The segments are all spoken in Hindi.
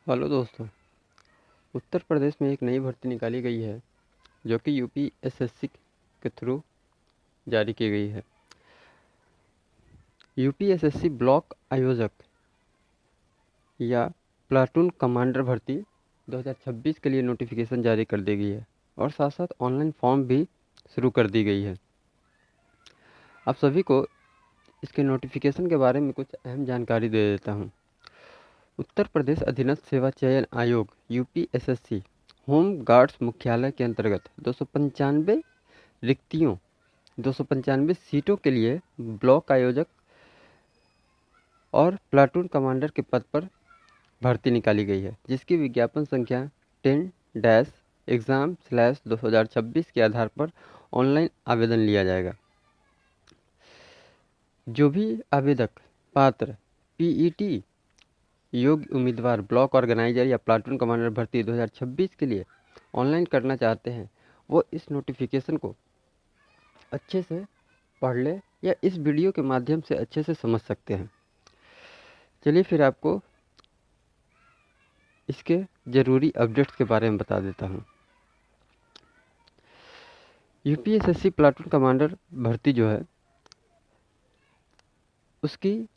हेलो दोस्तों। उत्तर प्रदेश में एक नई भर्ती निकाली गई है जो कि यूपीएसएससी के थ्रू जारी की गई है। यूपीएसएससी ब्लॉक आयोजक या प्लाटून कमांडर भर्ती 2026 के लिए नोटिफिकेशन जारी कर दी गई है और साथ साथ ऑनलाइन फॉर्म भी शुरू कर दी गई है। आप सभी को इसके नोटिफिकेशन के बारे में कुछ अहम जानकारी दे देता हूँ। उत्तर प्रदेश अधीनस्थ सेवा चयन आयोग यूपीएसएससी होम गार्ड्स मुख्यालय के अंतर्गत 295 सीटों के लिए ब्लॉक आयोजक और प्लाटून कमांडर के पद पर भर्ती निकाली गई है, जिसकी विज्ञापन संख्या 10-एग्ज़ाम/2026 के आधार पर ऑनलाइन आवेदन लिया जाएगा। जो भी आवेदक पात्र पीईटी योग्य उम्मीदवार ब्लॉक ऑर्गेनाइजर या प्लाटून कमांडर भर्ती 2026 के लिए ऑनलाइन करना चाहते हैं, वो इस नोटिफिकेशन को अच्छे से पढ़ ले या इस वीडियो के माध्यम से अच्छे से समझ सकते हैं। चलिए फिर आपको इसके ज़रूरी अपडेट्स के बारे में बता देता हूँ। यूपीएसएससी प्लाटून कमांडर भर्ती जो है उसकी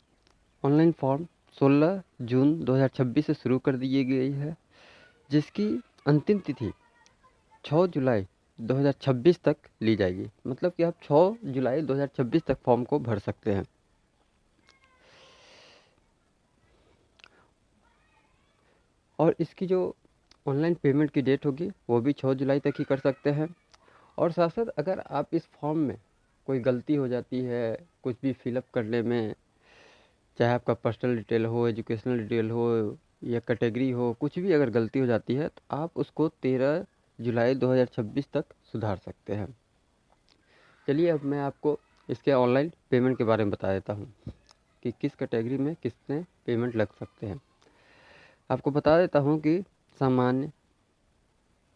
ऑनलाइन फॉर्म 16 जून 2026 से शुरू कर दी गई है, जिसकी अंतिम तिथि 6 जुलाई 2026 तक ली जाएगी। मतलब कि आप 6 जुलाई 2026 तक फॉर्म को भर सकते हैं। और इसकी जो ऑनलाइन पेमेंट की डेट होगी वो भी 6 जुलाई तक ही कर सकते हैं। और साथ साथ अगर आप इस फॉर्म में कोई गलती हो जाती है कुछ भी फिलअप करने में, चाहे आपका पर्सनल डिटेल हो, एजुकेशनल डिटेल हो या कैटेगरी हो, कुछ भी अगर गलती हो जाती है तो आप उसको 13 जुलाई 2026 तक सुधार सकते हैं। चलिए अब मैं आपको इसके ऑनलाइन पेमेंट के बारे में बता देता हूँ कि किस कैटेगरी में कितने पेमेंट लग सकते हैं। आपको बता देता हूँ कि सामान्य,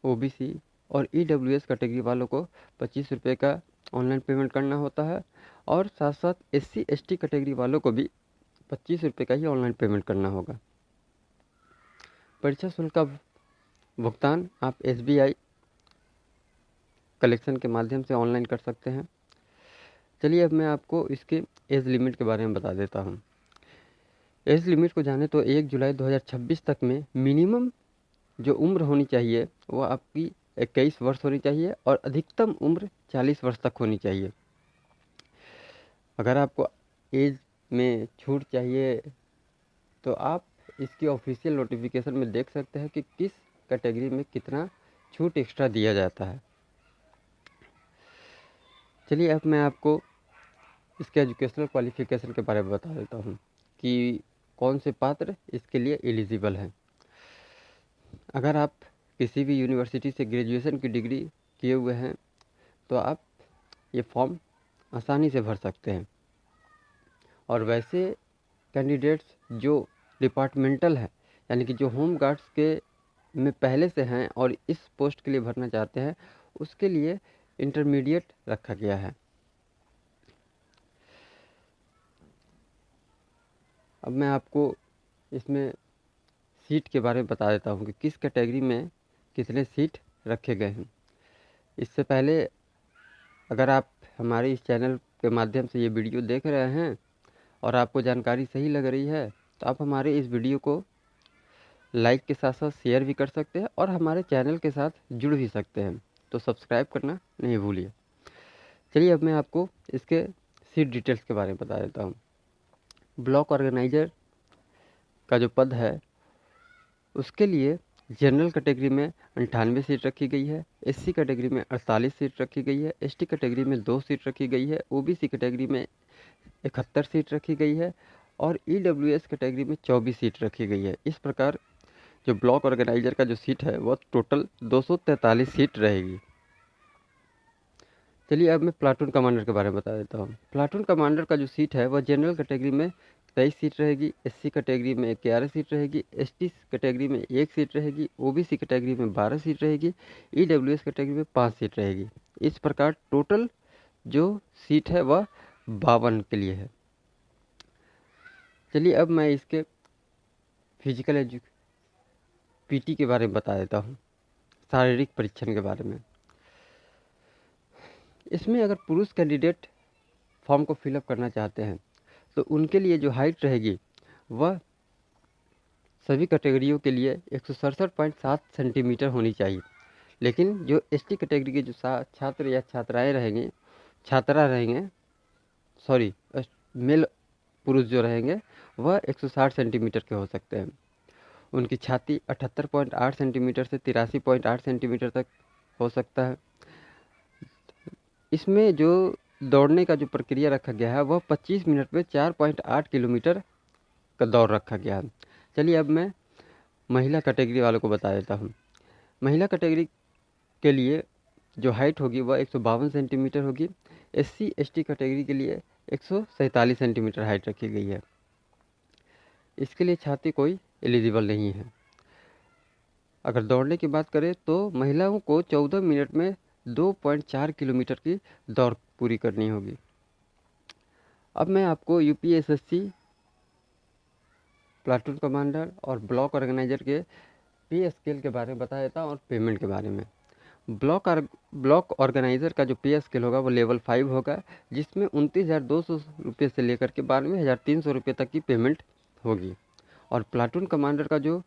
ओबीसी और ईडब्ल्यूएस कैटेगरी वालों को 25 रुपये का ऑनलाइन पेमेंट करना होता है और साथ साथ एससी एसटी कैटेगरी वालों को भी 25 रुपये का ही ऑनलाइन पेमेंट करना होगा। परीक्षा शुल्क का भुगतान आप एसबीआई कलेक्शन के माध्यम से ऑनलाइन कर सकते हैं। चलिए अब मैं आपको इसके एज लिमिट के बारे में बता देता हूँ। एज लिमिट को जाने तो 1 जुलाई 2026 तक में मिनिमम जो उम्र होनी चाहिए वो आपकी 21 वर्ष होनी चाहिए और अधिकतम उम्र 40 वर्ष तक होनी चाहिए। अगर आपको एज में छूट चाहिए तो आप इसकी ऑफिशियल नोटिफिकेशन में देख सकते हैं कि किस कैटेगरी में कितना छूट एक्स्ट्रा दिया जाता है। चलिए अब मैं आपको इसके एजुकेशनल क्वालिफिकेशन के बारे में बता देता हूँ कि कौन से पात्र इसके लिए एलिजिबल हैं। अगर आप किसी भी यूनिवर्सिटी से ग्रेजुएशन की डिग्री किए हुए हैं तो आप ये फॉर्म आसानी से भर सकते हैं। और वैसे कैंडिडेट्स जो डिपार्टमेंटल हैं, यानी कि जो होम गार्ड्स के में पहले से हैं और इस पोस्ट के लिए भरना चाहते हैं, उसके लिए इंटरमीडिएट रखा गया है। अब मैं आपको इसमें सीट के बारे में बता देता हूँ कि किस कैटेगरी में कितने सीट रखे गए हैं। इससे पहले अगर आप हमारे इस चैनल के माध्यम से ये वीडियो देख रहे हैं और आपको जानकारी सही लग रही है तो आप हमारे इस वीडियो को लाइक के साथ साथ शेयर भी कर सकते हैं और हमारे चैनल के साथ जुड़ भी सकते हैं। तो सब्सक्राइब करना नहीं भूलिए। चलिए अब मैं आपको इसके सीट डिटेल्स के बारे में बता देता हूँ। ब्लॉक ऑर्गेनाइजर का जो पद है उसके लिए जनरल कैटेगरी में 98 सीट रखी गई है, एससी कैटेगरी में 48 सीट रखी गई है, एसटी कैटेगरी में 2 सीट रखी गई है, ओबीसी कैटेगरी में 71 सीट रखी गई है और ईडब्ल्यूएस कैटेगरी में 24 सीट रखी गई है। इस प्रकार जो ब्लॉक ऑर्गेनाइजर का जो सीट है वह टोटल 243 सीट रहेगी। चलिए अब मैं प्लाटून कमांडर के बारे में बता देता हूँ। प्लाटून कमांडर का जो सीट है वह जनरल कैटेगरी में 23 सीट रहेगी, एससी कैटेगरी में 11 सीट रहेगी, एसटी कैटेगरी में 1 सीट रहेगी, ओबीसी कैटेगरी में 12 सीट रहेगी, ईडब्ल्यूएस कैटेगरी में 5 सीट रहेगी। इस प्रकार टोटल जो सीट है वह 52 के लिए है। चलिए अब मैं इसके फिजिकल पीटी के बारे में बता देता हूँ, शारीरिक परीक्षण के बारे में। इसमें अगर पुरुष कैंडिडेट फॉर्म को फिलअप करना चाहते हैं तो उनके लिए जो हाइट रहेगी वह सभी कैटेगरियों के लिए 167.7 सेंटीमीटर होनी चाहिए। लेकिन जो एसटी कैटेगरी के जो छात्र या छात्रा रहेंगे मेल पुरुष जो रहेंगे वह 160 सेंटीमीटर के हो सकते हैं। उनकी छाती 78.8 सेंटीमीटर से 83.8 सेंटीमीटर तक हो सकता है। इसमें जो दौड़ने का जो प्रक्रिया रखा गया है वह 25 मिनट में 4.8 किलोमीटर का दौड़ रखा गया है। चलिए अब मैं महिला कैटेगरी वालों को बता देता हूँ। महिला कैटेगरी के लिए जो हाइट होगी वह 152 सेंटीमीटर होगी। एससी एसटी कैटेगरी के लिए 147 सेंटीमीटर हाइट रखी गई है। इसके लिए छाती कोई एलिजिबल नहीं है। अगर दौड़ने की बात करें तो महिलाओं को 14 मिनट में 2.4 किलोमीटर की दौड़ पूरी करनी होगी। अब मैं आपको यूपीएसएससी प्लाटून कमांडर और ब्लॉक ऑर्गेनाइजर के पे स्केल के बारे में बता देता हूँ और पेमेंट के बारे में। ब्लॉक ऑर्गेनाइज़र का जो पे स्केल होगा वो लेवल 5 होगा, जिसमें 29,200 रुपये से लेकर के 92,300 रुपये तक की पेमेंट होगी। और प्लाटून कमांडर का जो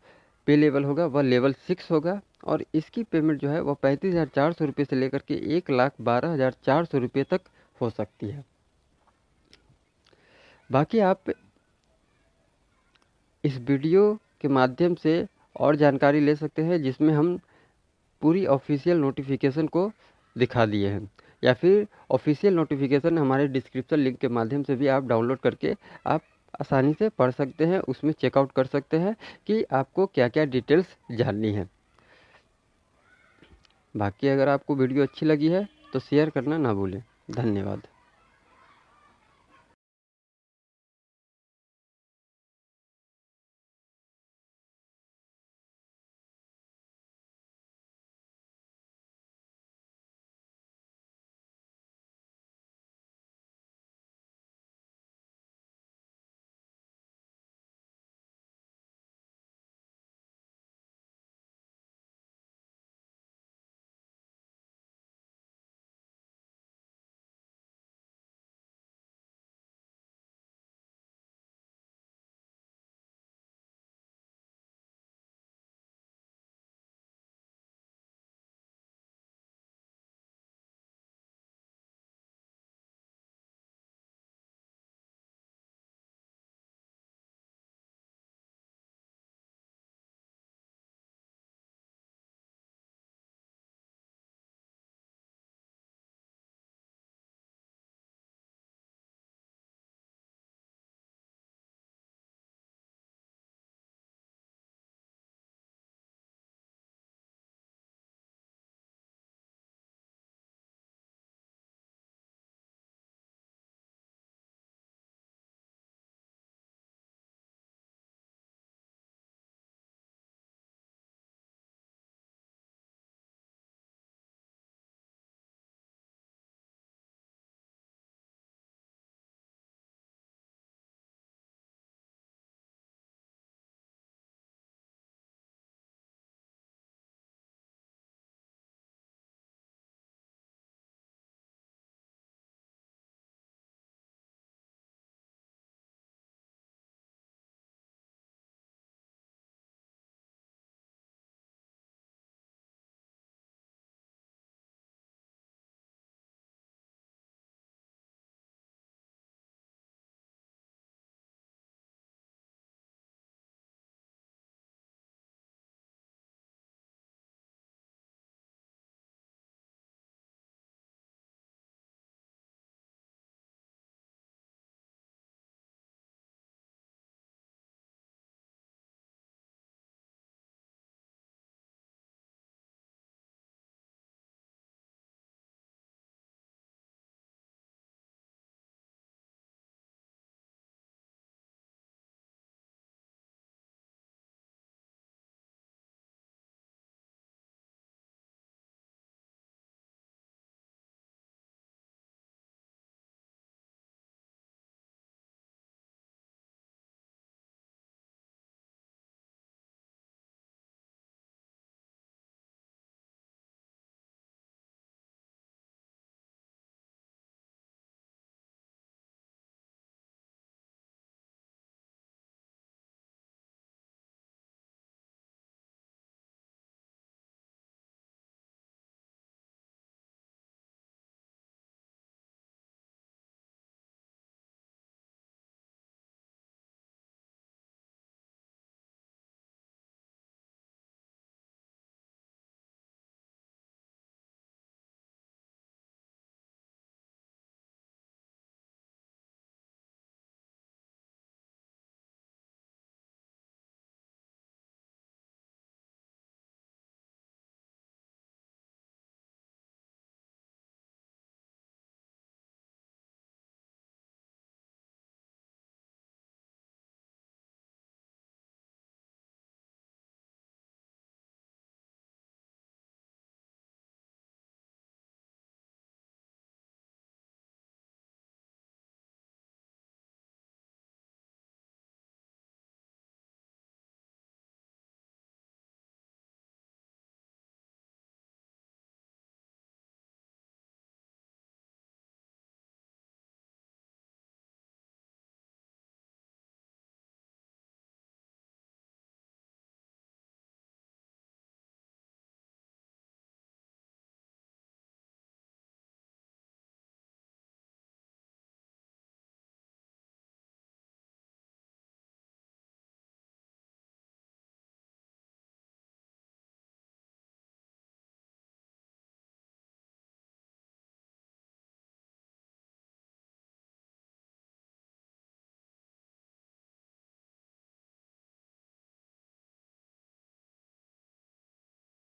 पे लेवल होगा वह लेवल 6 होगा और इसकी पेमेंट जो है वह 35,400 रुपये से लेकर के 1,12,400 रुपये तक हो सकती है। बाकी आप इस वीडियो के माध्यम से और जानकारी ले सकते हैं, जिसमें हम पूरी ऑफिशियल नोटिफिकेशन को दिखा दिए हैं, या फिर ऑफिशियल नोटिफिकेशन हमारे डिस्क्रिप्शन लिंक के माध्यम से भी आप डाउनलोड करके आप आसानी से पढ़ सकते हैं, उसमें चेकआउट कर सकते हैं कि आपको क्या क्या डिटेल्स जाननी है। बाकी अगर आपको वीडियो अच्छी लगी है तो शेयर करना ना भूलें। धन्यवाद।